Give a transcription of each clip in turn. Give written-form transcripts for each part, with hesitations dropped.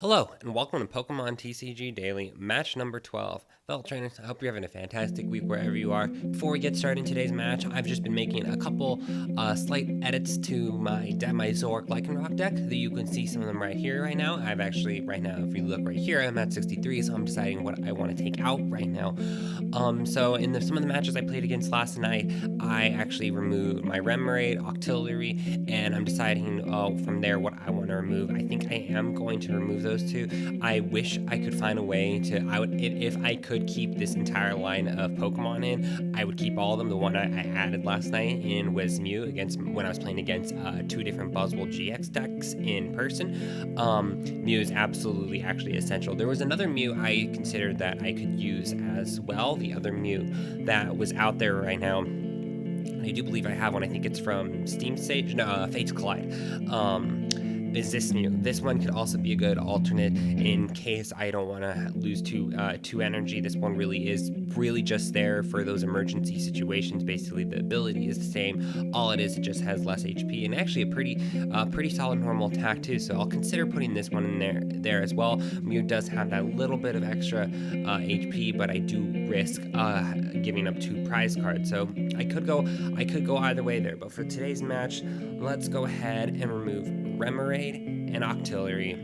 Hello, and welcome to Pokemon TCG Daily, match number 12. Fellow trainers, I hope you're having a fantastic week wherever you are. Before we get started in today's match, I've just been making a couple slight edits to my Zoroark Lycanroc deck. You can see some of them right here right now. I've actually, right now, if you look right here, I'm at 63, so I'm deciding what I want to take out right now. So in some of the matches I played against last night, I actually removed my Remoraid, Octillery, and I'm deciding from there what I want to remove. I think I am going to remove those two. I wish I could find a way to, if I could keep this entire line of Pokemon in, I would keep all of them. The one I added last night in was Mew when I was playing against two different Buzzwole GX decks in person. Mew is absolutely actually essential. There was another Mew I considered that I could use as well. The other Mew that was out there right now, I do believe I have one. I think it's from Fates Collide. Is this Mew. This one could also be a good alternate in case I don't want to lose two energy. This one really is just there for those emergency situations. Basically, the ability is the same. All it is, it just has less HP and actually a pretty solid normal attack too. So I'll consider putting this one in there as well. Mew does have that little bit of extra HP, but I do risk giving up 2 prize cards. So I could go either way there. But for today's match, let's go ahead and remove Remoraid and Octillery.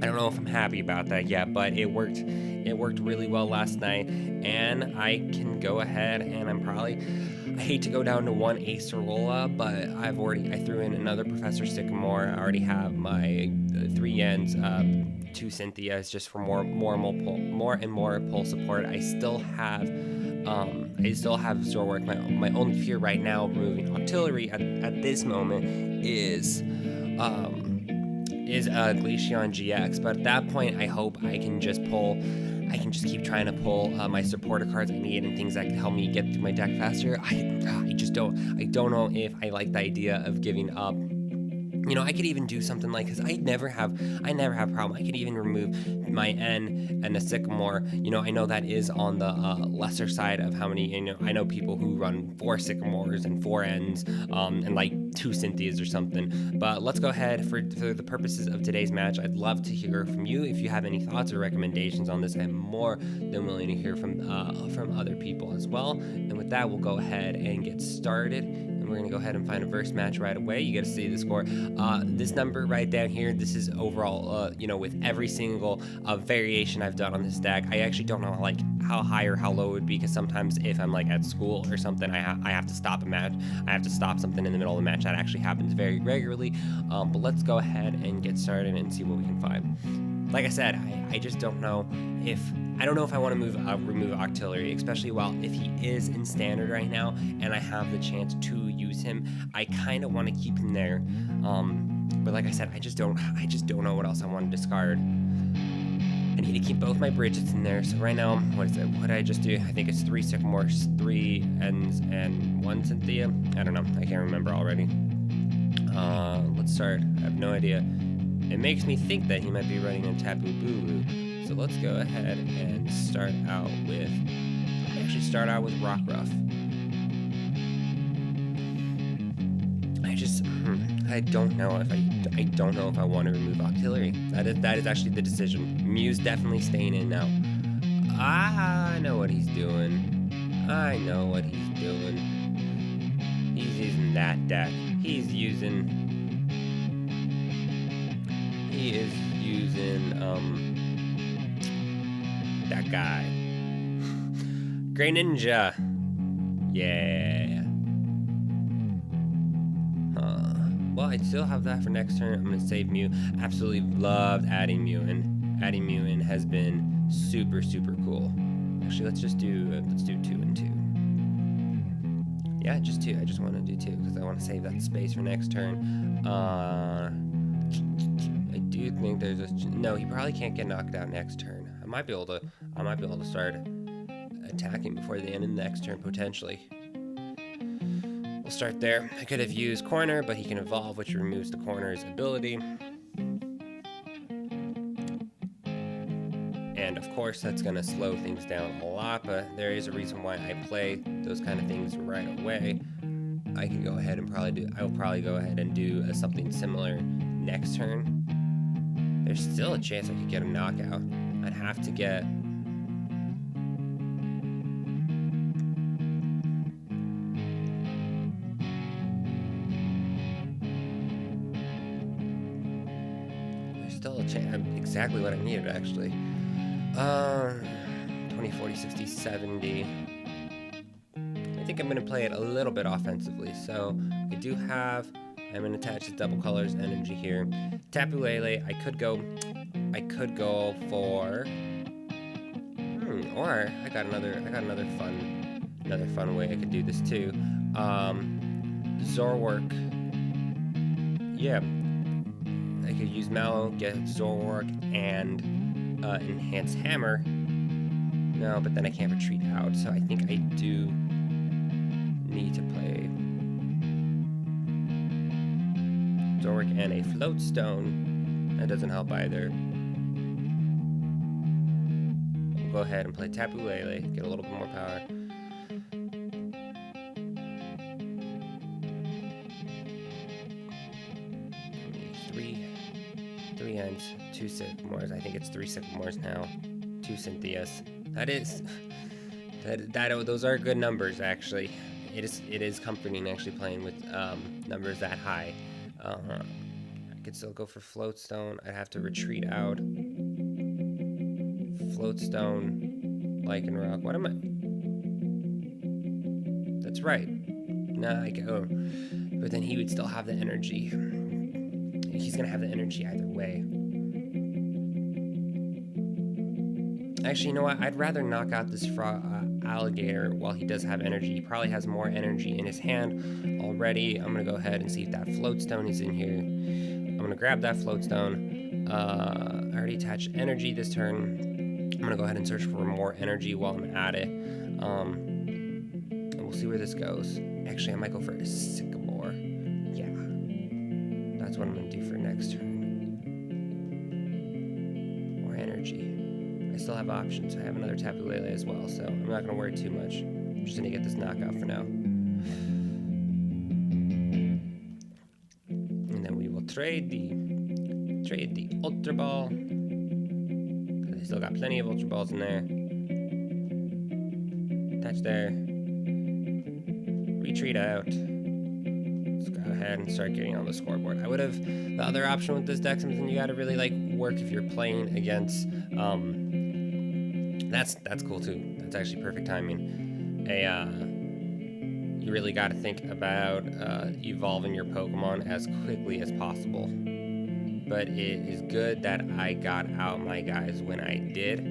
I don't know if I'm happy about that yet, but it worked really well last night, and I can go ahead and I hate to go down to one Acerola, but I threw in another Professor Sycamore. I already have my 3 Yens, 2 Cynthias just for more and more pull support. I still have Zoroark. My only fear right now removing Octillery at this moment is Glaceon GX, but at that point I hope I can just keep trying to pull my supporter cards I need and things that can help me get through my deck faster. I don't know if I like the idea of giving up. You know, I could even do something like, because I never have problem. I could even remove my N and a Sycamore. You know, I know that is on the lesser side of how many, I know people who run 4 Sycamores and 4 Ns and like 2 Cynthias or something. But let's go ahead for the purposes of today's match. I'd love to hear from you. If you have any thoughts or recommendations on this, I'm more than willing to hear from other people as well. And with that, we'll go ahead and get started. And we're going to go ahead and find a verse match right away. You get to see the score. This number right down here, this is overall, with every single variation I've done on this deck. I actually don't know like how high or how low it would be, because sometimes if I'm like at school or something, I have to stop a match. I have to stop something in the middle of the match. That actually happens very regularly. But let's go ahead and get started and see what we can find. Like I said, I just don't know if I want to remove Octillery, especially if he is in standard right now and I have the chance to use him. I kind of want to keep him there, but like I said, I just don't know what else I want to discard. I need to keep both my Bridgets in there. So right now, what is it? What did I just do? I think it's 3 Sycamores, 3 Ns, and 1 Cynthia. I don't know. I can't remember already. Let's start. I have no idea. It makes me think that he might be running a Tapu Bulu. So let's go ahead and start out with Rockruff. I don't know if I want to remove Octillery. That is actually the decision. Mew's definitely staying in now. I know what he's doing. He's using that deck. He is using that guy. Greninja. Yeah. Well, I still have that for next turn. I'm gonna save Mew. Absolutely loved adding Mew in has been super cool. Actually, let's do 2 and 2. Yeah, just 2. I just want to do 2 because I want to save that space for next turn. I do think there's no. He probably can't get knocked out next turn. I might be able to start attacking before the end of the next turn potentially. We'll start there. I could have used Corner, but he can evolve, which removes the Corner's ability. And of course, that's going to slow things down a lot, but there is a reason why I play those kind of things right away. I can go ahead and I will probably go ahead and do something similar next turn. There's still a chance I could get a knockout. I'd have to get... There's still a chance. Exactly what I needed, actually. 20, 40, 60, 70. I think I'm going to play it a little bit offensively. So I do have... I'm going to attach the double colors energy here. Tapu Lele, I could go for... or I got another fun way I could do this too. Zoroark. Yeah. I could use Mallow, get Zoroark, and enhance Hammer. No, but then I can't retreat out, so I think I do need to play Zoroark and a Float Stone. That doesn't help either. We'll go ahead and play Tapu Lele, get a little bit more power. Three ends, 2 Sycamores. I think it's 3 Sycamores now. 2 Cynthias. Those are good numbers, actually. It is comforting actually playing with numbers that high. I could still go for Float Stone. I'd have to retreat out. Float Stone, Lycanroc. What am I? That's right. Nah, I go. But then he would still have the energy. He's gonna have the energy either way. Actually, you know what? I'd rather knock out this alligator while he does have energy. He probably has more energy in his hand already. I'm gonna go ahead and see if that Float Stone is in here. I'm gonna grab that Float Stone. I already attached energy this turn. I'm gonna go ahead and search for more energy while I'm at it. And we'll see where this goes. Actually, I might go for a Sycamore. Yeah. That's what I'm gonna do for next turn. More energy. I still have options. I have another Tapu Lele as well, so I'm not gonna worry too much. I'm just gonna get this knockout for now. And then we will trade the Ultra Ball. I still got plenty of Ultra Balls in there. Attach there. Retreat out. Let's go ahead and start getting on the scoreboard. I would have the other option with this deck, something you gotta really like work if you're playing against that's cool too. That's actually perfect timing. You really gotta think about evolving your Pokemon as quickly as possible. But it is good that I got out my guys when I did.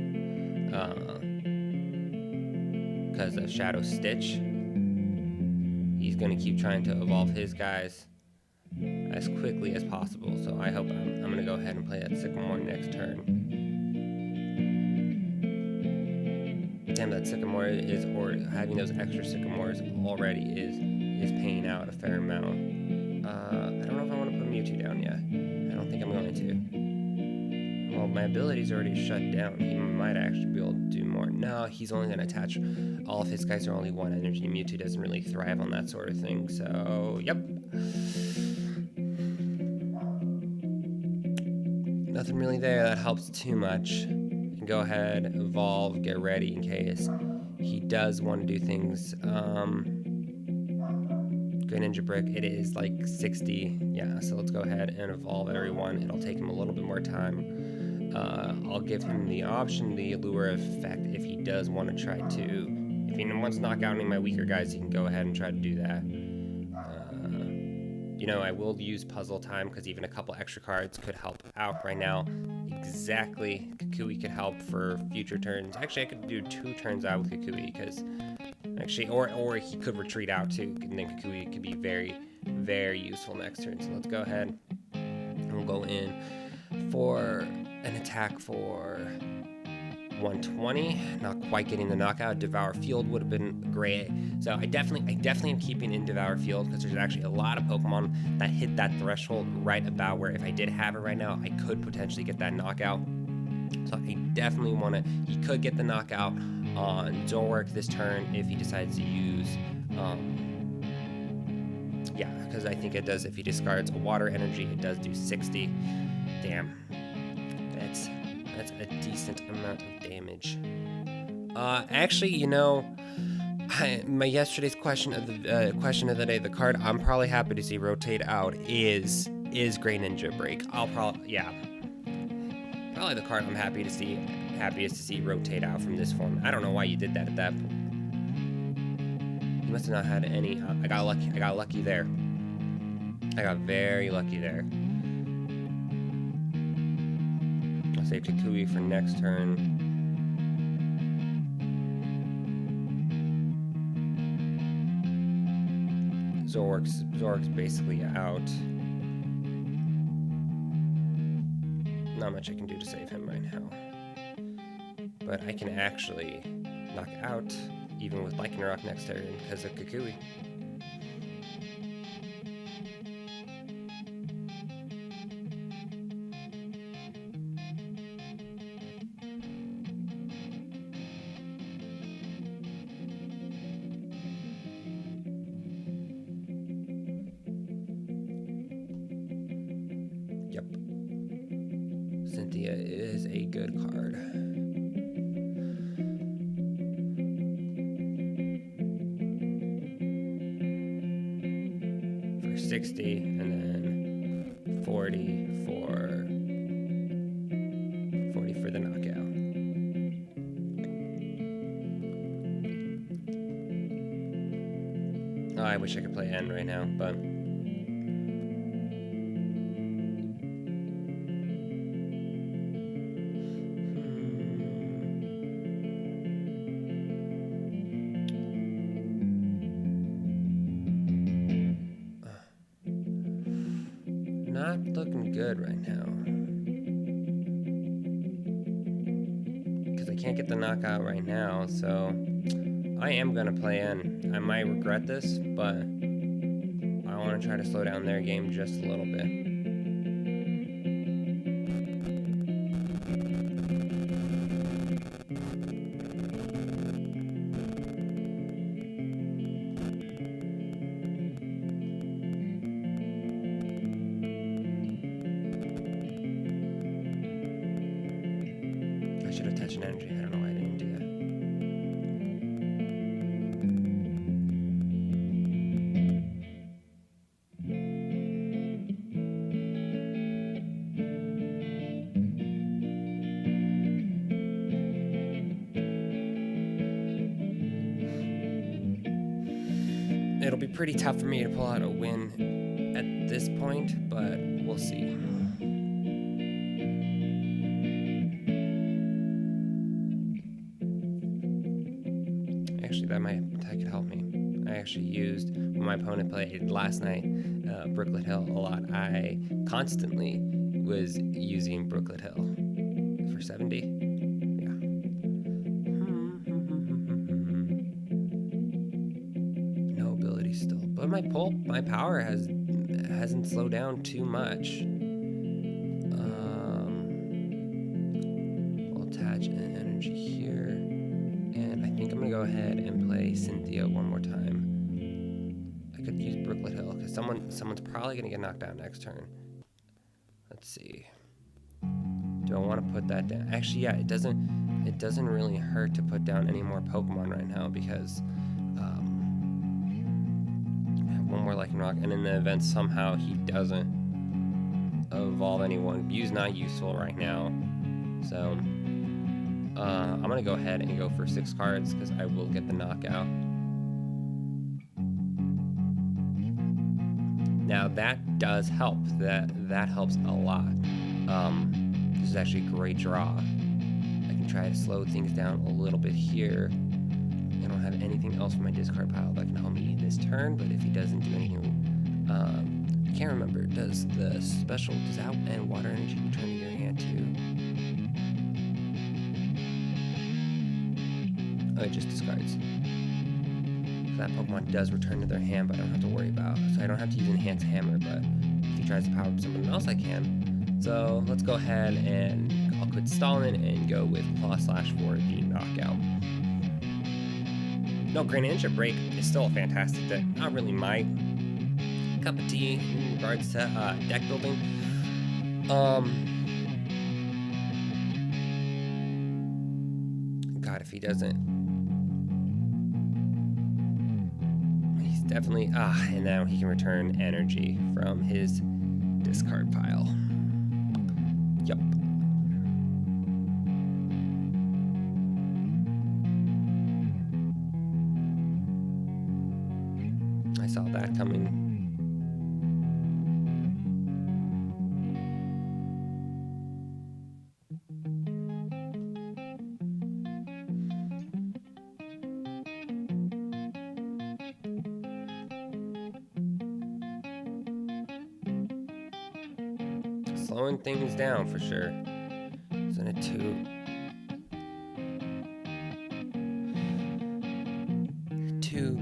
Because of Shadow Stitch. He's going to keep trying to evolve his guys as quickly as possible. So I hope I'm going to go ahead and play that Sycamore next turn. Damn, that Sycamore is, or having those extra Sycamores already is paying out a fair amount. I don't know if I want to put Mewtwo down yet. I don't think I'm going to. Well, my ability's already shut down. He might actually be able to do more. No, he's only going to attach... All of his guys are only 1 energy. Mewtwo doesn't really thrive on that sort of thing. So, yep. Nothing really there that helps too much. You can go ahead, evolve, get ready in case he does want to do things. Greninja Brick, it is like 60. Yeah, so let's go ahead and evolve everyone. It'll take him a little bit more time. I'll give him the option, the Allure effect, if he does want to try to. If he wants to knock out any of my weaker guys, he can go ahead and try to do that. You know, I will use Puzzle Time because even a couple extra cards could help out right now. Exactly, Kukui could help for future turns. Actually, I could do 2 turns out with Kukui because actually, or he could retreat out too, and then Kukui could be very, very useful next turn. So let's go ahead and we'll go in for an attack for 120. Not quite getting the knockout. Devour Field would have been great. So I definitely am keeping in Devour Field because there's actually a lot of Pokemon that hit that threshold right about where if I did have it right now, I could potentially get that knockout. So I definitely want to. He could get the knockout on Zoroark this turn if he decides to use. Yeah, because I think it does. If he discards a water energy, it does do 60. Damn. That's a decent amount of damage. Actually, you know, my yesterday's question of the day, the card I'm probably happy to see rotate out is Greninja Break. Probably the card I'm happiest to see rotate out from this form. I don't know why you did that at that point. You must have not had any. I got lucky there. I got very lucky there. I'll save Kukui for next turn. Zoroark's basically out. Not much I can do to save him right now. But I can actually knock out even with Lycanroc next turn because of Kukui. Yep. Cynthia is a good card. For 60 and then 40 for the knockout. Oh, I wish I could play N right now, but not looking good right now. Because I can't get the knockout right now, so I am going to play in. I might regret this, but I want to try to slow down their game just a little bit. I should have touched an energy. I don't know why I didn't do that. It'll be pretty tough for me to pull out a win at this point, but we'll see. Actually, that could help me. I actually used, when my opponent played last night, Brooklet Hill a lot. I constantly was using Brooklet Hill for 70. Yeah. No ability still, but my power hasn't slowed down too much. We'll attach an energy here. And I think I'm going to go ahead and play Cynthia one more time. I could use Brooklet Hill because someone's probably going to get knocked out next turn. Let's see. Do I want to put that down? Actually, yeah, it doesn't really hurt to put down any more Pokemon right now because I have one more Lycanroc, and in the event somehow he doesn't evolve anyone, Mew's not useful right now. So I'm going to go ahead and go for 6 cards because I will get the knockout. Now that does help. That helps a lot. This is actually a great draw. I can try to slow things down a little bit here. I don't have anything else from my discard pile that can help me this turn, but if he doesn't do anything, I can't remember. Does that and water energy return to your hand too? Oh, it just discards. So that Pokemon does return to their hand, but I don't have to worry about. So I don't have to use Enhanced Hammer, but if he tries to power up someone else, I can. So let's go ahead and I'll quit stalling and go with Claw Slash for the knockout. No, Greninja Break is still a fantastic deck. Not really my cup of tea in regards to deck building. if he doesn't. He's definitely, and now he can return energy from his discard pile. Yup. I saw that coming. Slowing things down for sure. Isn't it two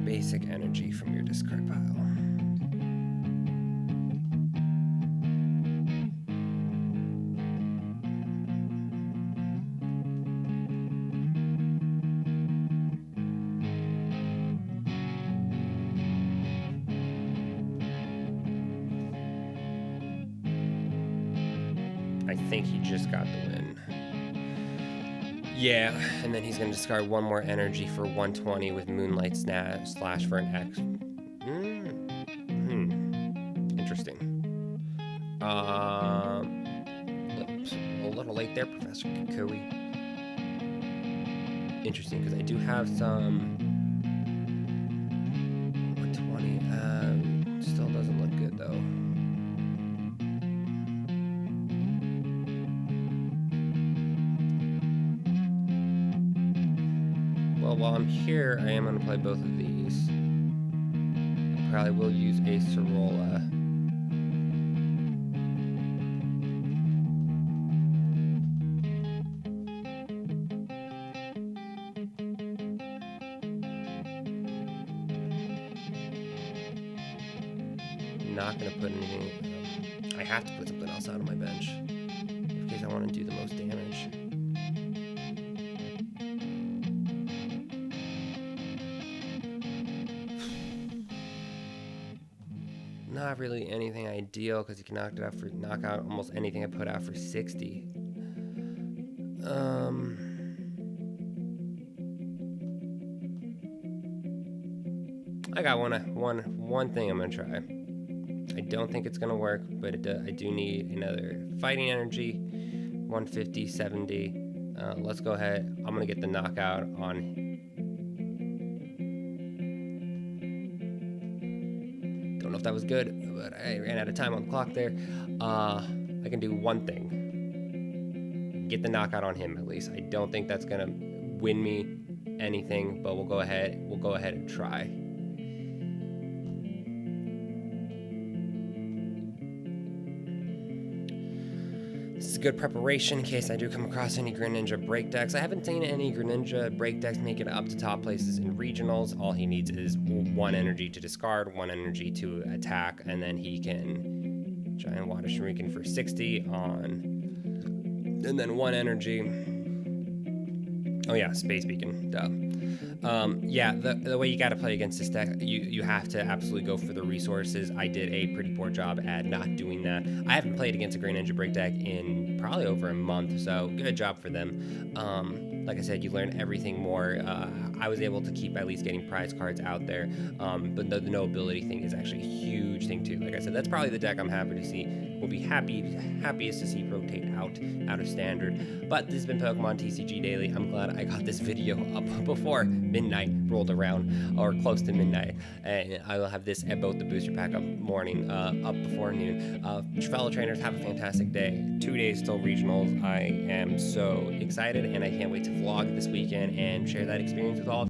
basic energy from your discard pile? I think he just got the win. Yeah, and then he's going to discard one more energy for 120 with Moonlight Slash for an X. Interesting. Oops, a little late there, Professor Kukui. Interesting, because I do have some 120. Still doesn't look good, though. Well, while I'm here, I am going to play both of these. I probably will use a Zoroark. Not going to put anything. I have to put something else out on my bench in case I want to do the most damage. Not really anything ideal because you can knock out almost anything I put out for 60. I got one thing I'm gonna try. I don't think it's gonna work, but I do need another fighting energy, 150, 70. Let's go ahead. I'm gonna get the knockout on. Don't know if that was good, but I ran out of time on the clock there. I can do one thing. Get the knockout on him at least. I don't think that's gonna win me anything, but we'll go ahead and try. This is good preparation in case I do come across any Greninja break decks. I haven't seen any Greninja break decks make it up to top places in regionals. All he needs is one energy to discard, one energy to attack, and then he can Giant Water Shuriken for 60 on, and then one energy. Oh yeah, Space Beacon, duh. Yeah, the way you gotta play against this deck, you have to absolutely go for the resources. I did a pretty poor job at not doing that. I haven't played against a Greninja break deck in probably over a month, so good job for them. Like I said, you learn everything more. I was able to keep at least getting prize cards out there, but the no ability thing is actually a huge thing too. Like I said, that's probably the deck I'm happy to see. We'll be happiest to see rotate out of standard. But this has been Pokemon TCG Daily. I'm glad I got this video up before midnight rolled around, or close to midnight, and I will have this at both the booster pack up morning, up before noon. Fellow trainers, have a fantastic day. 2 days till regionals. I am so excited, and I can't wait to vlog this weekend and share that experience with all of you.